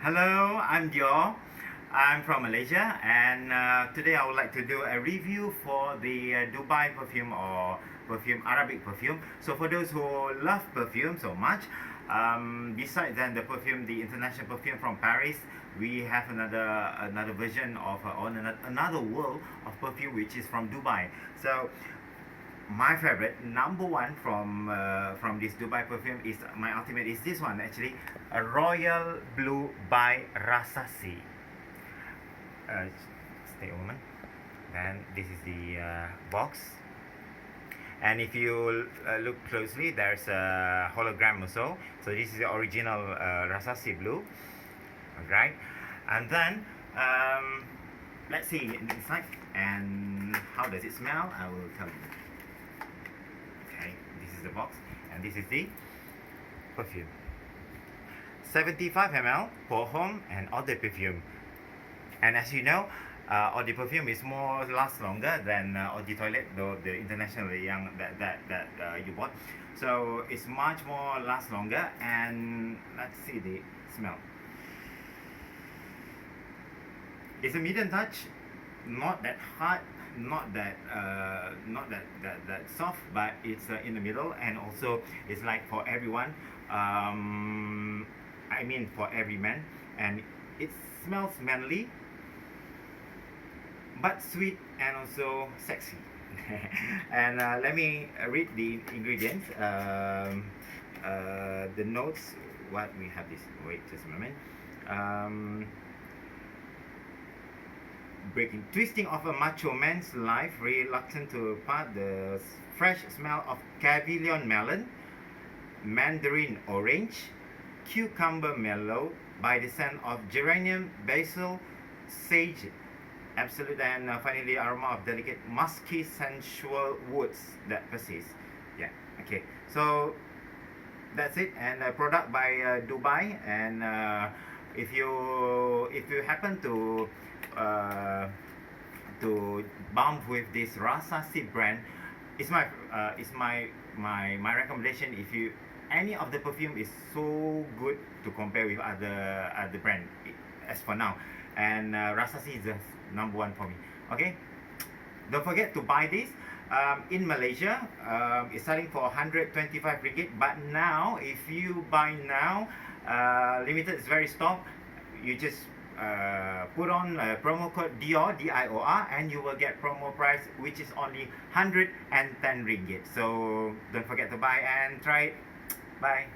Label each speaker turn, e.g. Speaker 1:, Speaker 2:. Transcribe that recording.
Speaker 1: Hello, I'm Dior. I'm from Malaysia, and today I would like to do a review for the Dubai perfume or perfume, Arabic perfume. So for those who love perfume so much, besides then the perfume, the international perfume from Paris, we have another version of another world of perfume which is from Dubai. So my favorite number one from this Dubai perfume is my ultimate is this one actually, a Royal Blue by Rasasi. Stay a moment. Then this is the box, and if you look closely, there's a hologram also. So this is the original Rasasi blue, right? And then let's see inside and how does it smell. I will tell you. Okay, this is the box, and this is the perfume. 75 ml for home and eau de perfume. And as you know, eau de perfume is more lasts longer than eau de toilette, though the international young that you bought. So it's much more lasts longer. And let's see the smell. It's a medium touch, not that hard, not that soft, but it's in the middle, and also it's like for everyone. I mean for every man, and it smells manly, but sweet and also sexy. And let me read the ingredients. The notes. What we have this. Wait just a moment. Breaking, twisting of a macho man's life, reluctant to part, the fresh smell of Cavillon melon, mandarin orange, cucumber mellow by the scent of geranium, basil, sage, absolute, and finally aroma of delicate musky sensual woods that persist. Yeah, okay, so that's it. And a product by Dubai. And if you happen to bump with this Rasasi brand, it's my recommendation. If you any of the perfume is so good to compare with other brand as for now, and Rasasi is the number one for me. Okay, don't forget to buy this. In Malaysia, it's selling for 125 ringgit, but now if you buy now, limited is very stock. You just put on promo code Dior, Dior, and you will get promo price, which is only 110 ringgit. So don't forget to buy and try it. Bye.